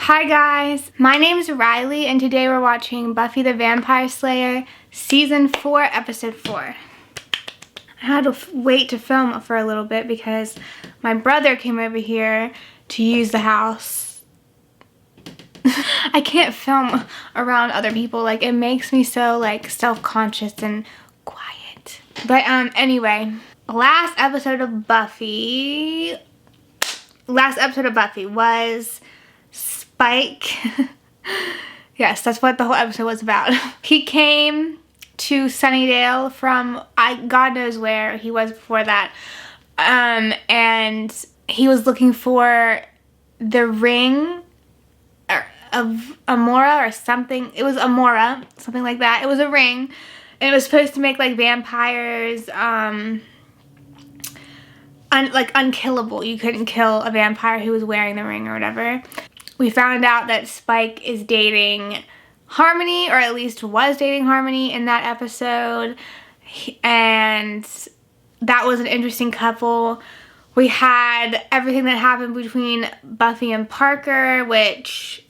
Hi guys, my name is Riley and today we're watching Buffy the Vampire Slayer Season 4, Episode 4. I had to wait to film for a little bit because my brother came over here to use the house. I can't film around other people, like it makes me so like self-conscious and quiet. But anyway, last episode of Buffy was Spike. Yes, that's what the whole episode was about. He came to Sunnydale from God knows where he was before that. And he was looking for the ring of Amora or something. It was Amora, something like that. It was a ring. And it was supposed to make like vampires unkillable. You couldn't kill a vampire who was wearing the ring or whatever. We found out that Spike is dating Harmony, or at least was dating Harmony in that episode. And that was an interesting couple. We had everything that happened between Buffy and Parker, which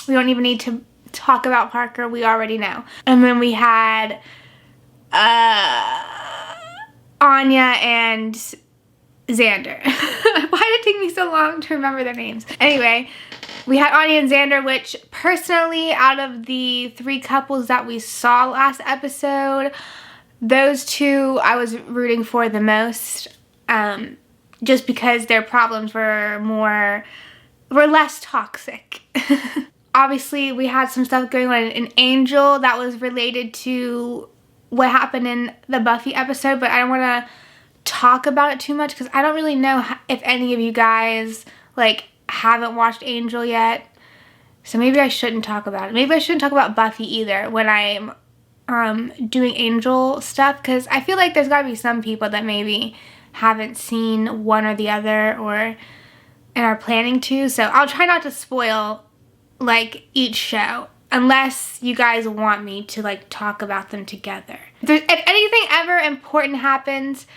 we don't even need to talk about Parker. We already know. And then we had Anya and Xander. Why did it take me so long to remember their names? Anyway, we had Anya and Xander, which personally, out of the three couples that we saw last episode, those two I was rooting for the most, just because their problems were less toxic. Obviously, we had some stuff going on in Angel that was related to what happened in the Buffy episode, but I don't want to talk about it too much because I don't really know if any of you guys like haven't watched Angel yet, so maybe I shouldn't talk about it. Maybe I shouldn't talk about Buffy either when I'm doing Angel stuff, because I feel like there's got to be some people that maybe haven't seen one or the other and are planning to, so I'll try not to spoil like each show unless you guys want me to like talk about them together. If anything ever important happens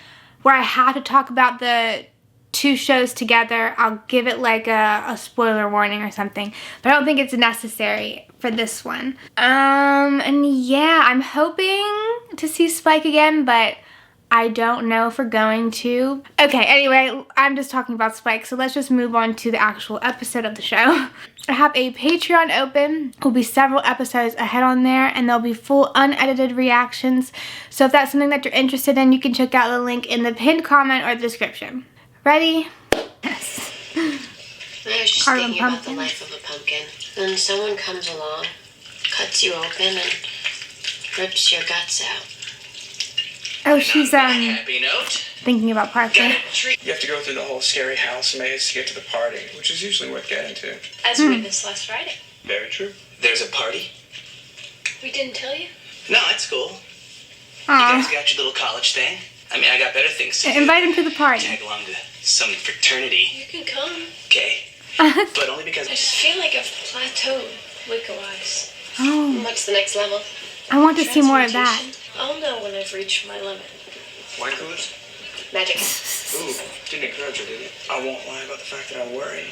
where I have to talk about the two shows together, I'll give it like a spoiler warning or something. But I don't think it's necessary for this one. And yeah, I'm hoping to see Spike again, but I don't know if we're going to. Okay, anyway, I'm just talking about Spike, so let's just move on to the actual episode of the show. I have a Patreon open. There'll be several episodes ahead on there, and there'll be full unedited reactions. So if that's something that you're interested in, you can check out the link in the pinned comment or the description. Ready? Yes. I was just thinking about the life of a pumpkin. Then someone comes along, cuts you open, and rips your guts out. Oh, she's happy note. thinking about Parker. You have to go through the whole scary house maze to get to the party, which is usually worth getting to. As we witnessed last Friday. Very true. There's a party? We didn't tell you? No, it's cool. Aww. You guys got your little college thing? I mean, I got better things to do. Invite him to the party. Tag along to some fraternity. You can come. Okay. But only because I just feel like I've plateaued, wicca-wise. Oh. What's the next level? I want to see more of that. I'll know when I've reached my limit. wine coolers? Magic. Ooh, didn't encourage her, did it? I won't lie about the fact that I worry.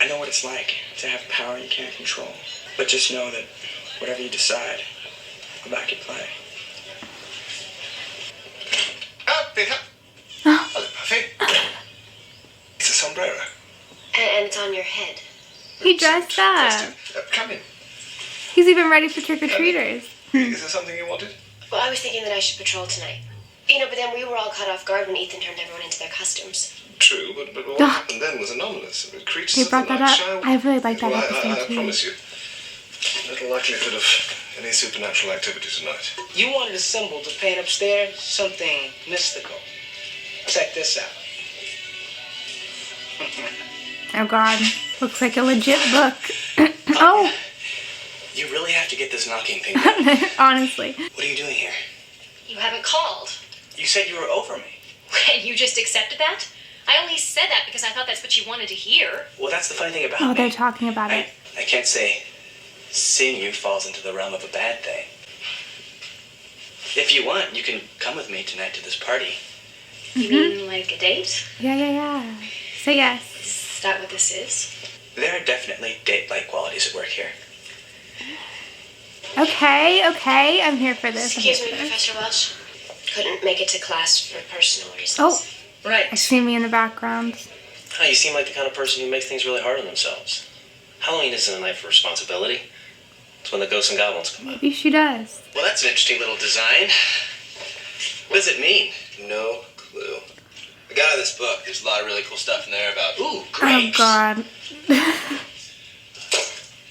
I know what it's like to have power you can't control. But just know that whatever you decide, I'll back your play. Ah, Peter. Hello, Buffy. It's a sombrero. And it's on your head. He dressed up. Come in. He's even ready for trick-or-treaters. Is there something you wanted? Well, I was thinking that I should patrol tonight. You know, but then we were all caught off guard when Ethan turned everyone into their costumes. True, but what happened then was anomalous. Creatures They of brought the that night up. shy. I really like that Well, episode I too. promise you, little likelihood of any supernatural activity tonight. You wanted a symbol to paint upstairs, something mystical. Check this out. Oh God, looks like a legit book. Oh, You really have to get this knocking thing done. honestly. What are you doing here? You haven't called. You said you were over me. And you just accepted that? I only said that because I thought that's what you wanted to hear. Well, that's the funny thing about Oh, me. they're talking about it. I can't say seeing you falls into the realm of a bad thing. If you want, you can come with me tonight to this party. You mean like a date? Yeah. Say yes. Is that what this is? There ladies that work here. Okay, I'm here for this. Excuse me, Professor Welsh. Couldn't make it to class for personal reasons. Oh, Right. I see me in the background. Oh, you seem like the kind of person who makes things really hard on themselves. Halloween isn't a night for responsibility. It's when the ghosts and goblins come out. Maybe she does. Well, that's an interesting little design. What does it mean? No clue. I got out of this book. There's a lot of really cool stuff in there about. Ooh, Oh grapes. God.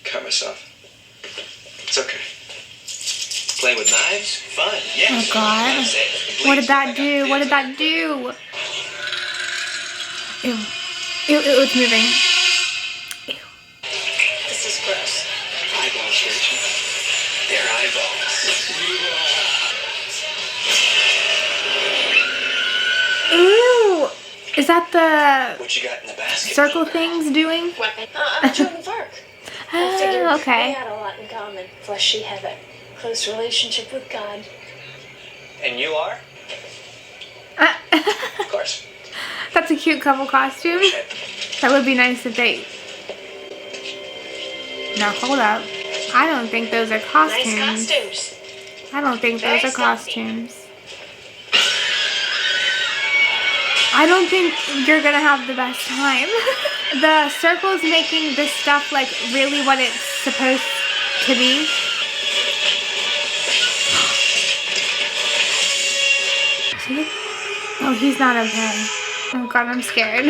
Cut myself. It's okay. Playing with knives? Fun. Yes. Oh God. What did that do? What did that do? Ew. Ew, it's moving. This is gross. Eyeballs, Rachel. They're eyeballs. Ew. Is that the What you got in the basket? circle things doing? Weapon. I'm a Joan of Arc. Oh, We okay. had a lot in common. Plus, she had a close relationship with God. And you are? Of course. That's a cute couple costume. That would be nice if they... No, hold up. I don't think those are costumes. Nice costumes. I don't think those Very are stuffy. costumes. I don't think you're gonna have the best time. The circle's making this stuff like really what it's supposed to be. See? Oh, he's not okay. Oh God, I'm scared.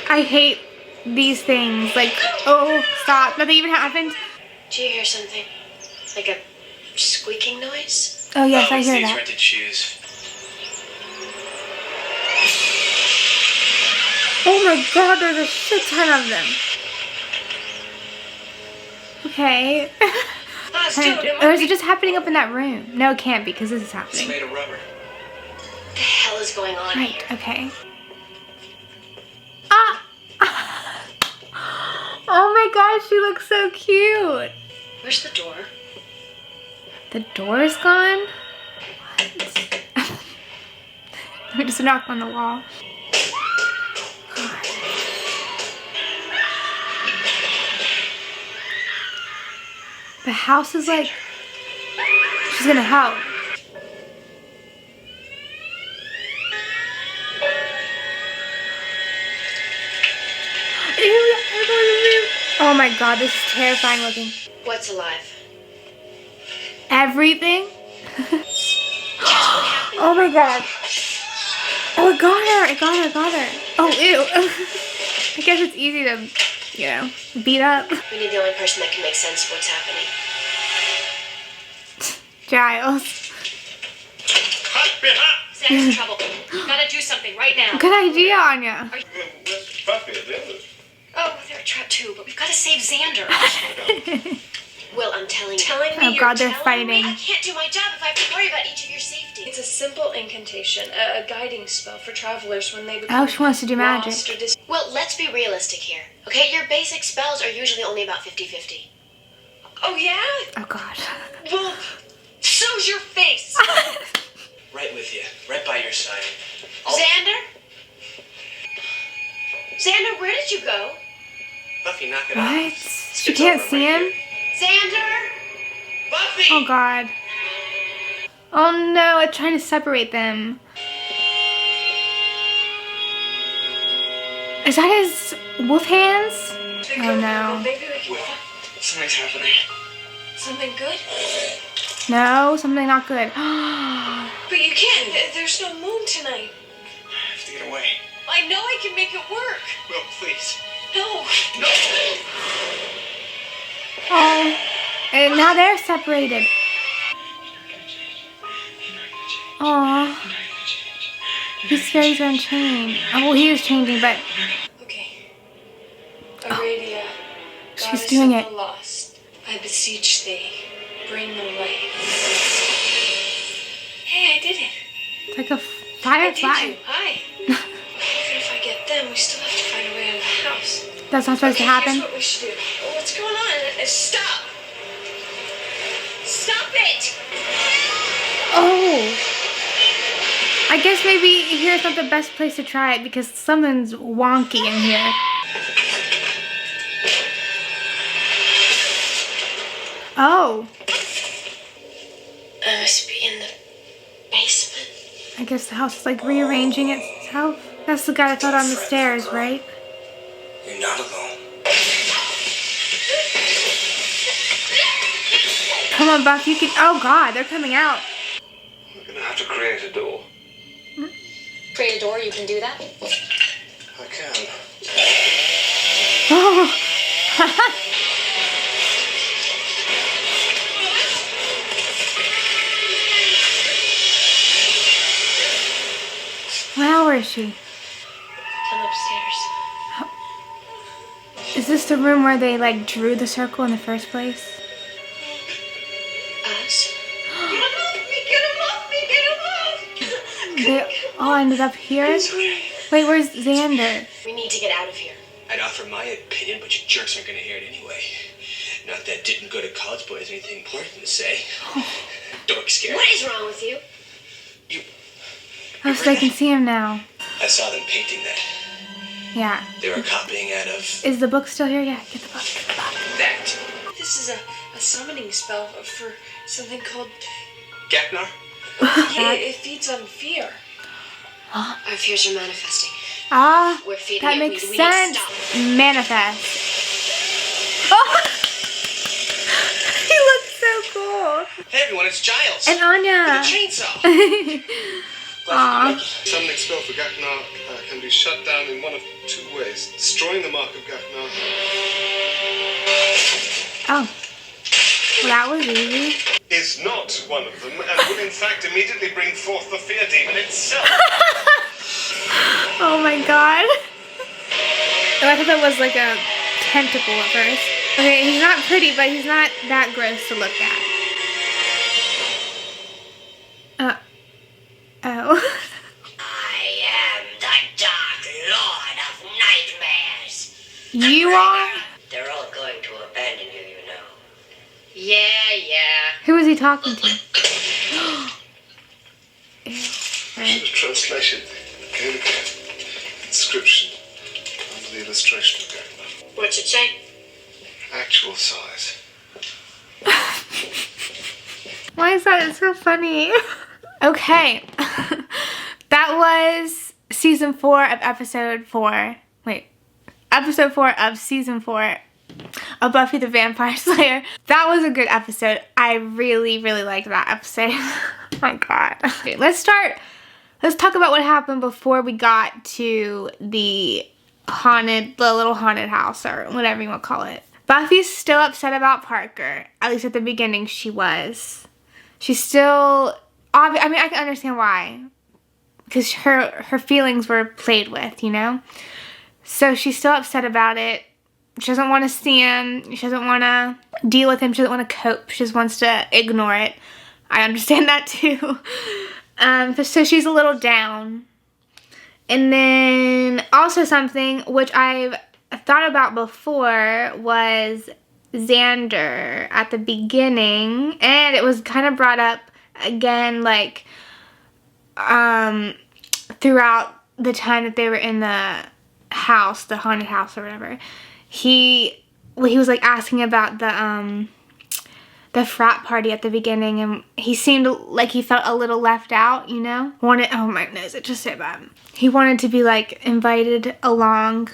I hate these things. Like, oh, stop. Nothing even happened. Do you hear something? Like a squeaking noise? Oh yes, I it's hear these that. rented shoes. Oh my God, there's a shit ton of them. Okay. Or is it just happening up in that room? No, it can't be because this is It's happening. made of rubber. What the hell is going on Right, here? okay. Ah! Oh my gosh, she looks so cute. Where's the door? The door's gone? What? We just knocked on the wall. God. The house is like... She's gonna help. Oh my God, this is terrifying looking. What's alive? Everything? Oh my God. Oh, it got her. It got her. It got her. Oh, ew. I guess it's easy to, you know, beat up. We need the only person that can make sense of what's happening. Giles. Zach's in trouble. You gotta do something right now. Good idea, Anya. Where's Buffy? The others? Oh, they're trapped too, but we've gotta save Xander. Will, I'm telling you. Oh God, they're fighting. I can't do my job if I have to worry about each of your safety. It's a simple incantation, a guiding spell for travelers when they become Oh, she wants to do magic. lost or Well, let's be realistic here. Okay, your basic spells are usually only about 50-50. Oh, yeah? Oh God. Well, so's your face. Right with you. Right by your side. Xander? Xander, where did you go? Buffy, knock it What? off. She It's can't over see right him? here. Xander? Buffy! Oh God. Oh no, it's trying to separate them. Is that his wolf hands? Oh no. Maybe we can... Something's happening. Something good? No, something not good. But you can't. There's no moon tonight. I have to get away. I know I can make it work. Will, please. No. No! Oh, and now they're separated. Aw, his fairies are unchained. Oh, well, he is changing, but Okay. Aradia, she's goddess doing of it. the lost, I beseech thee, bring the light. Hey, I did it. It's like a I did firefly. you. Hi. Even if I get them, we still have to find a way out of the house. That's not supposed to Here's happen. what we should do. What's going on? Stop! Stop it! Oh, I guess maybe here's not the best place to try it because something's wonky in here. Oh. I must be in the basement. I guess the house is like rearranging itself. That's the guy that fell down the stairs, right? You're not alone. Come on, Buff, you can. Oh God, they're coming out. We're gonna have to create a door. Create a door, you can do that? I can. Oh. Where is she? Come upstairs. Is this the room where they like drew the circle in the first place? Us? They all ended up here? Wait, where's Xander? We need to get out of here. I'd offer my opinion, but you jerks aren't gonna hear it anyway. Not that didn't go to college, boy, has anything important to say. Don't be scared. What is wrong with you? Oh, so they can see him now. I saw them painting that. Yeah. They were copying out of Is the book still here? Yeah, get the book. Get the book. that. This is a summoning spell for something called... Gaknar? It feeds on fear. Our fears are manifesting. Ah, We're feeding that it. makes We need to sense. stop. Manifest. Oh! He looks so cool. Hey everyone, it's Giles. And Anya. With a chainsaw. Aw. Summoning spell for Gaknar can be shut down in one of two ways. Destroying the mark of Gaknar. Oh. Well, that was easy. Is not one of them, and will in fact immediately bring forth the fear demon itself. Oh my god. Oh, I thought that was like a tentacle at first. Okay, he's not pretty, but he's not that gross to look at. Oh. I am the Dark Lord of Nightmares. You are? They're all going to abandon you, you know. Yeah. Who is he talking to? Translation. Again. Inscription. Under the illustration of Gaknar. What's it say? Actual size. Why is that so funny? Okay. That was season 4 of episode 4. Wait. Episode 4 of season 4 of Buffy the Vampire Slayer. That was a good episode. I really, really liked that episode. Oh my god. Okay, let's talk about what happened before we got to the little haunted house, or whatever you want to call it. Buffy's still upset about Parker. At least at the beginning she was. She's still, I mean, I can understand why. Because her feelings were played with, you know? So she's still upset about it. She doesn't want to see him. She doesn't want to deal with him. She doesn't want to cope. She just wants to ignore it. I understand that too. So she's a little down. And then also something which I've thought about before was Xander at the beginning. And it was kind of brought up again, like, throughout the time that they were in the house, the haunted house or whatever. He was like asking about the frat party at the beginning, and he seemed like he felt a little left out, you know? Oh my nose, it just so bad. He wanted to be like invited along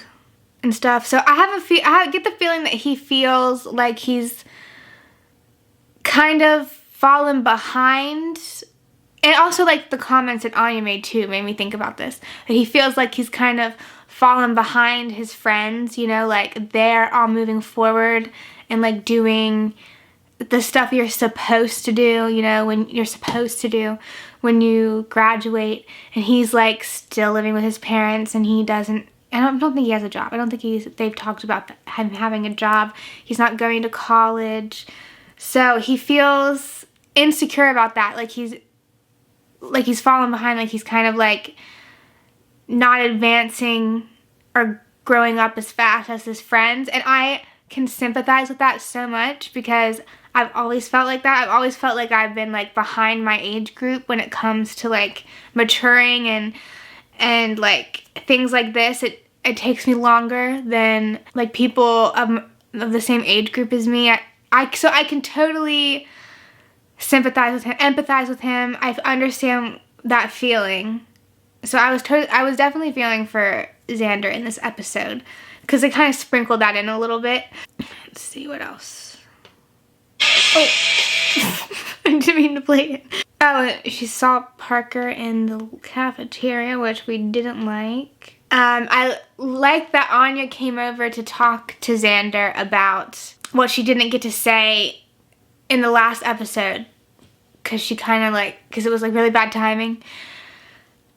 and stuff. So I get the feeling that he feels like he's kind of fallen behind. And also like the comments that Anya made too made me think about this. That he feels like he's kind of fallen behind his friends, you know, like they're all moving forward and like doing the stuff you're supposed to do, you know, when you're supposed to do when you graduate, and he's like still living with his parents, and he doesn't, I don't think he has a job. I don't think they've talked about him having a job. He's not going to college. So he feels insecure about that. Like he's fallen behind, like he's kind of like not advancing or growing up as fast as his friends. And I can sympathize with that so much because I've always felt like that. I've always felt like I've been like behind my age group when it comes to like maturing and like things like this. It takes me longer than like people of the same age group as me. So I can totally sympathize with him, empathize with him. I understand that feeling. So I was definitely feeling for Xander in this episode because they kind of sprinkled that in a little bit. Let's see what else. Oh, I didn't mean to play it. Oh, she saw Parker in the cafeteria, which we didn't like. I like that Anya came over to talk to Xander about what she didn't get to say in the last episode. Because she kind of because it was really bad timing.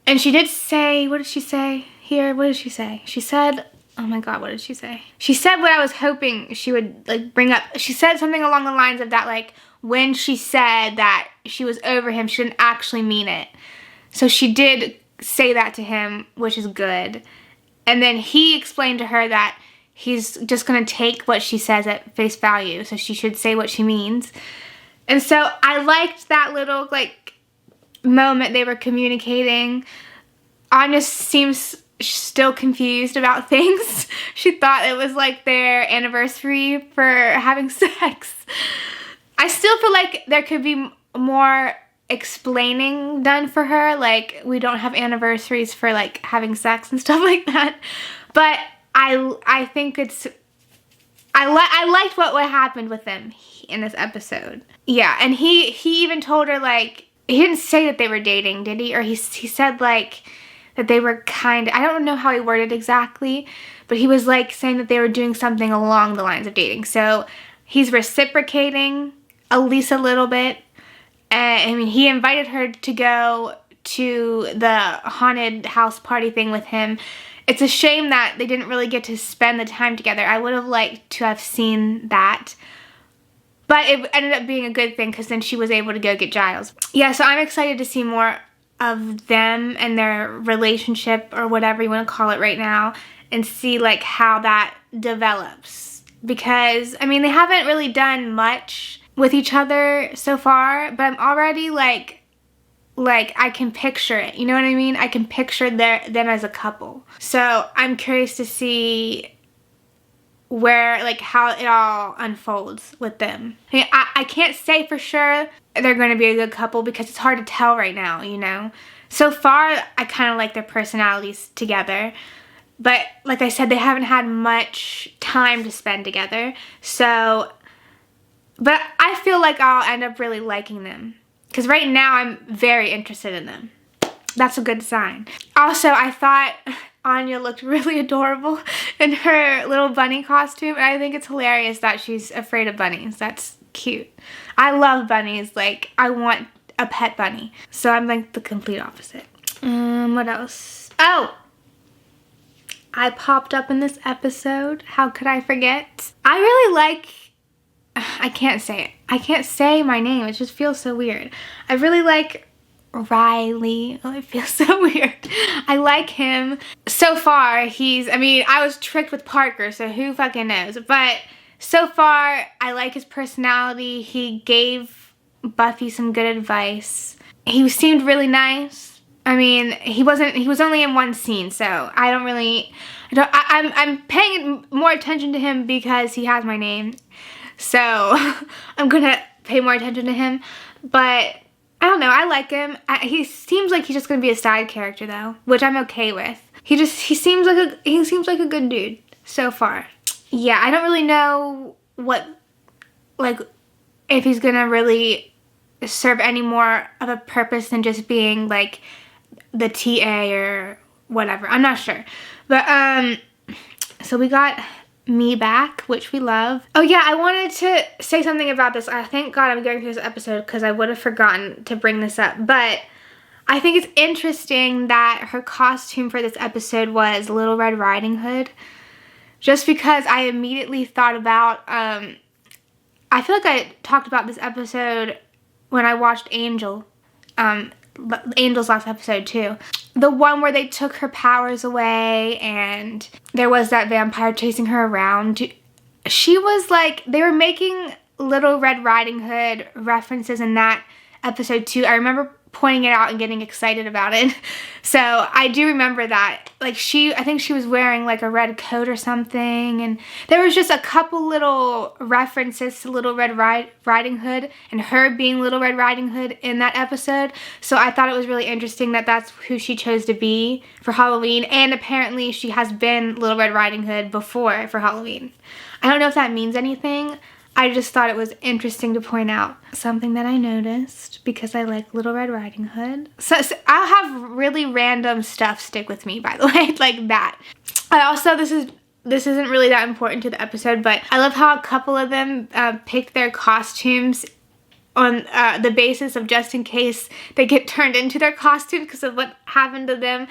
And she did say, what did she say here? What did she say? She said, oh my God, what did she say? She said what I was hoping she would bring up. She said something along the lines of that when she said that she was over him, she didn't actually mean it. So she did say that to him, which is good. And then he explained to her that he's just going to take what she says at face value. So she should say what she means. And so I liked that little moment they were communicating. Anya seems still confused about things. She thought it was their anniversary for having sex. I still feel like there could be more explaining done for her. We don't have anniversaries for having sex and stuff like that. But I think it's I liked what happened with them in this episode. Yeah, and he even told her he didn't say that they were dating, did he? Or he said that they were I don't know how he worded exactly, but he was saying that they were doing something along the lines of dating. So he's reciprocating at least a little bit. I mean, he invited her to go to the haunted house party thing with him. It's a shame that they didn't really get to spend the time together. I would have liked to have seen that. But it ended up being a good thing because then she was able to go get Giles. Yeah, so I'm excited to see more of them and their relationship or whatever you want to call it right now and see how that develops. Because, I mean, they haven't really done much with each other so far, but I'm already I can picture it, you know what I mean? I can picture them as a couple. So I'm curious to see where, how it all unfolds with them. I mean, I can't say for sure they're going to be a good couple because it's hard to tell right now, you know? So far, I kind of like their personalities together. But like I said, they haven't had much time to spend together. So, but I feel like I'll end up really liking them. Because right now, I'm very interested in them. That's a good sign. Also, I thought Anya looked really adorable in her little bunny costume. And I think it's hilarious that she's afraid of bunnies. That's cute. I love bunnies. I want a pet bunny. So I'm the complete opposite. What else? Oh! I popped up in this episode. How could I forget? I really like... I can't say it. I can't say my name. It just feels so weird. I really like Riley. Oh, it feels so weird. I like him. So far, I was tricked with Parker, so who fucking knows? But so far, I like his personality. He gave Buffy some good advice. He seemed really nice. I mean, he was only in one scene, so I'm paying more attention to him because he has my name. So I'm gonna pay more attention to him, but I don't know, I like him. He seems like he's just gonna be a side character though, which I'm okay with. He seems like a good dude so far. Yeah, I don't really know what, if he's gonna really serve any more of a purpose than just being the TA or whatever. I'm not sure, but so we got Me back, which we love. Oh yeah, I wanted to say something about this. Thank God I'm going through this episode because I would have forgotten to bring this up. But I think it's interesting that her costume for this episode was Little Red Riding Hood. Just because I immediately thought about, I feel like I talked about this episode when I watched Angel's last episode too. The one where they took her powers away and there was that vampire chasing her around. She was they were making Little Red Riding Hood references in that episode too. I remember pointing it out and getting excited about it. So I do remember that. Like I think she was wearing like a red coat or something, and there was just a couple little references to Little Red Riding Hood and her being Little Red Riding Hood in that episode. So I thought it was really interesting that that's who she chose to be for Halloween, and apparently she has been Little Red Riding Hood before for Halloween. I don't know if that means anything. I just thought it was interesting to point out something that I noticed because I like Little Red Riding Hood. So I'll have really random stuff stick with me, by the way, like that. I also, this isn't really that important to the episode, but I love how a couple of them picked their costumes on the basis of just in case they get turned into their costume because of what happened to them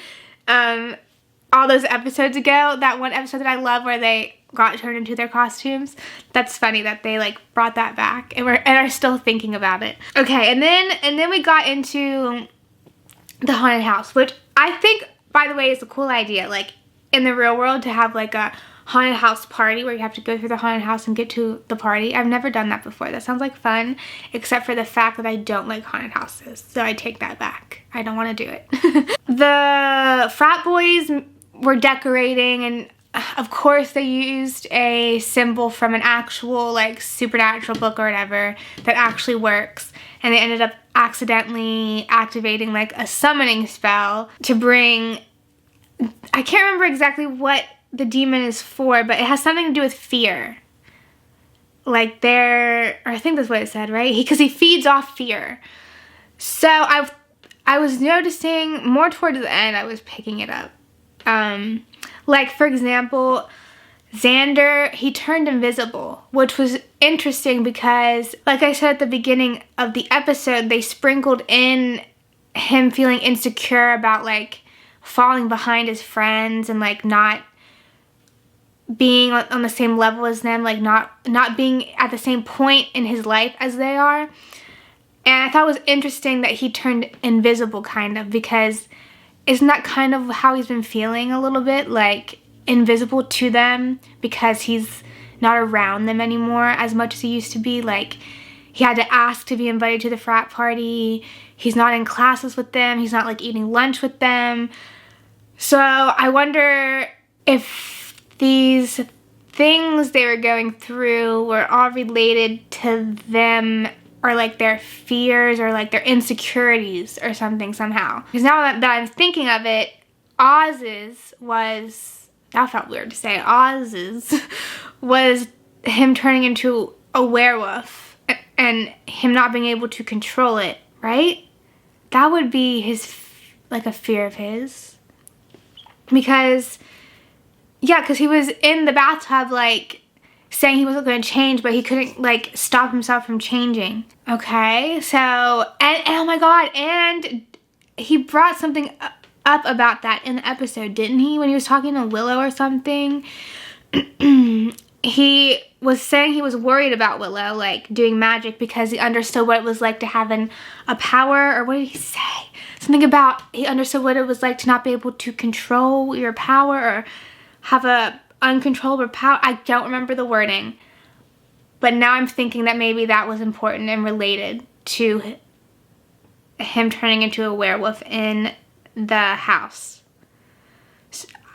all those episodes ago. That one episode that I love where they got turned into their costumes. That's funny that they like brought that back and are still thinking about it. Okay, and then we got into the haunted house, which I think, by the way, is a cool idea. Like in the real world, to have like a haunted house party where you have to go through the haunted house and get to the party. I've never done that before. That sounds like fun, except for the fact that I don't like haunted houses. So I take that back. I don't want to do it. The frat boys were decorating, and of course they used a symbol from an actual like supernatural book or whatever that actually works, and they ended up accidentally activating like a summoning spell to bring, I can't remember exactly what the demon is for, but it has something to do with fear. Like I think that's what it said, right? Because he feeds off fear. So I was noticing more towards the end, I was picking it up. Like for example, Xander, he turned invisible, which was interesting because, like I said at the beginning of the episode, they sprinkled in him feeling insecure about like falling behind his friends and like not being on the same level as them, like not being at the same point in his life as they are. And I thought it was interesting that he turned invisible kind of, because isn't that kind of how he's been feeling a little bit, like invisible to them because he's not around them anymore as much as he used to be. Like he had to ask to be invited to the frat party. He's not in classes with them. He's not like eating lunch with them. So I wonder if these things they were going through were all related to them, or like their fears or like their insecurities or something somehow. Because now that I'm thinking of it, Oz's was, that felt weird to say, Oz's was him turning into a werewolf and him not being able to control it, right? That would be his, like a fear of his. Because, yeah, because he was in the bathtub like saying he wasn't going to change, but he couldn't like stop himself from changing. Okay, so, and oh my god, and he brought something up about that in the episode, didn't he? When he was talking to Willow or something, he was saying he was worried about Willow like doing magic because he understood what it was like to have a power, or what did he say? Something about he understood what it was like to not be able to control your power or have a uncontrollable power. I don't remember the wording, but now I'm thinking that maybe that was important and related to him turning into a werewolf in the house.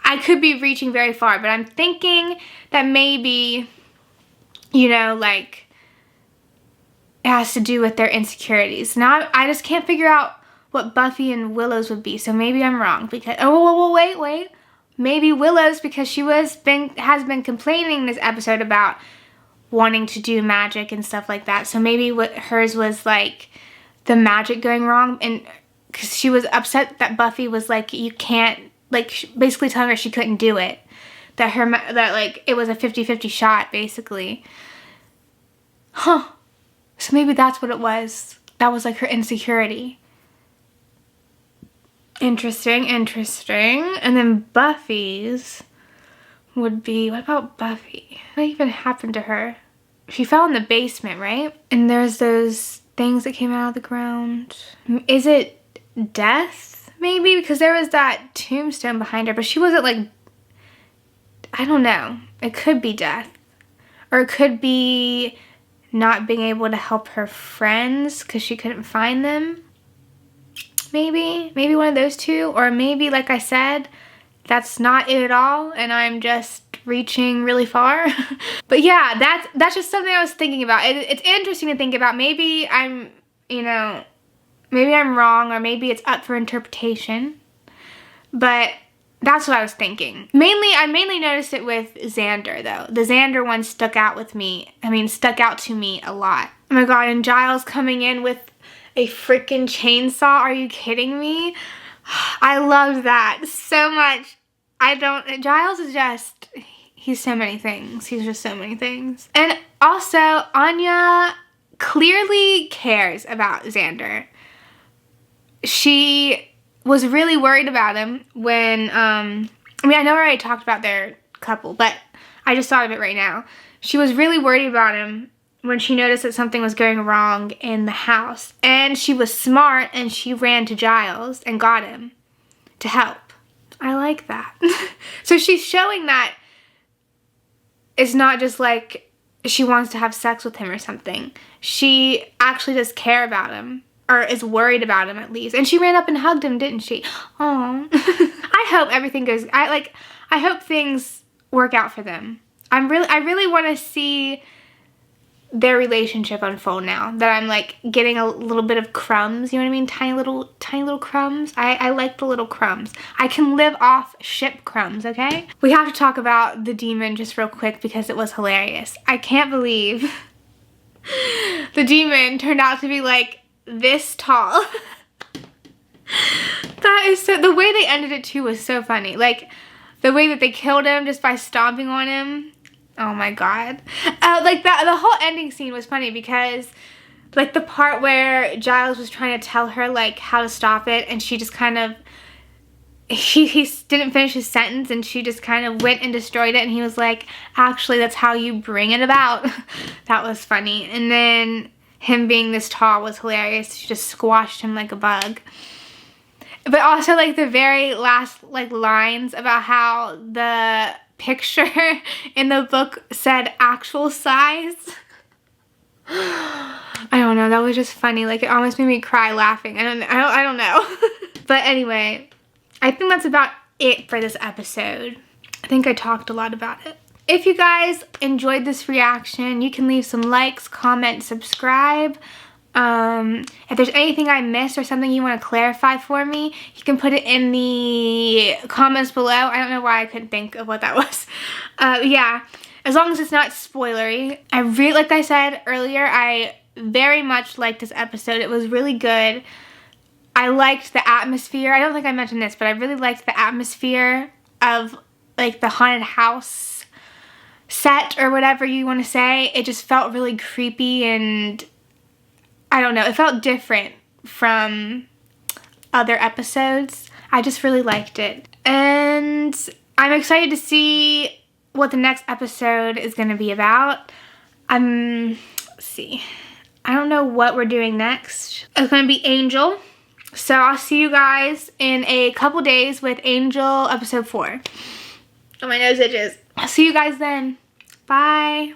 I could be reaching very far, but I'm thinking that maybe, you know, like it has to do with their insecurities. Now I just can't figure out what Buffy and Willow's would be, so maybe I'm wrong, because wait. Maybe Willow's, because she has been complaining this episode about wanting to do magic and stuff like that. So maybe what hers was like the magic going wrong, and because she was upset that Buffy was like, you can't, like basically telling her she couldn't do it. That like it was a 50-50 shot basically. Huh. So maybe that's what it was. That was like her insecurity. Interesting. And then Buffy's would be, what about Buffy? What even happened to her? She fell in the basement, right? And there's those things that came out of the ground. Is it death, maybe? Because there was that tombstone behind her, but she wasn't like, I don't know. It could be death. Or it could be not being able to help her friends because she couldn't find them. Maybe one of those two, or maybe, like I said, that's not it at all and I'm just reaching really far. But yeah, that's just something I was thinking about. It's interesting to think about. Maybe I'm, you know, maybe I'm wrong, or maybe it's up for interpretation, but that's what I was thinking. I mainly noticed it with Xander though. The Xander one stuck out to me a lot. Oh my god, and Giles coming in with a freaking chainsaw, are you kidding me? I loved that so much. Giles is just, he's so many things. He's just so many things. And also, Anya clearly cares about Xander. She was really worried about him when, I know I already talked about their couple, but I just thought of it right now. She was really worried about him when she noticed that something was going wrong in the house. And she was smart and she ran to Giles and got him to help. I like that. So she's showing that it's not just like she wants to have sex with him or something. She actually does care about him, or is worried about him at least. And she ran up and hugged him, didn't she? Aww. I hope everything goes, I hope things work out for them. I really want to see their relationship unfold now that I'm like getting a little bit of crumbs, you know what I mean? Tiny little crumbs. I like the little crumbs. I can live off ship crumbs, okay? We have to talk about the demon just real quick because it was hilarious. I can't believe the demon turned out to be like this tall. That is so, the way they ended it too was so funny. Like the way that they killed him just by stomping on him. Oh my god. Like that, the whole ending scene was funny because like the part where Giles was trying to tell her like how to stop it, and she just kind of, he didn't finish his sentence and she just kind of went and destroyed it, and he was like, actually that's how you bring it about. That was funny. And then him being this tall was hilarious. She just squashed him like a bug. But also like the very last like lines about how the picture in the book said actual size. I don't know, that was just funny. Like it almost made me cry laughing. I don't know. But anyway, I think that's about it for this episode. I think I talked a lot about it. If you guys enjoyed this reaction, you can leave some likes, comment, subscribe. If there's anything I missed or something you want to clarify for me, you can put it in the comments below. I don't know why I couldn't think of what that was. Yeah, as long as it's not spoilery. Like I said earlier, I very much liked this episode. It was really good. I liked the atmosphere. I don't think I mentioned this, but I really liked the atmosphere of like the haunted house set or whatever you want to say. It just felt really creepy, and I don't know, it felt different from other episodes. I just really liked it. And I'm excited to see what the next episode is going to be about. Let's see. I don't know what we're doing next. It's going to be Angel. So I'll see you guys in a couple days with Angel episode 4. Oh, my nose itches. I'll see you guys then. Bye.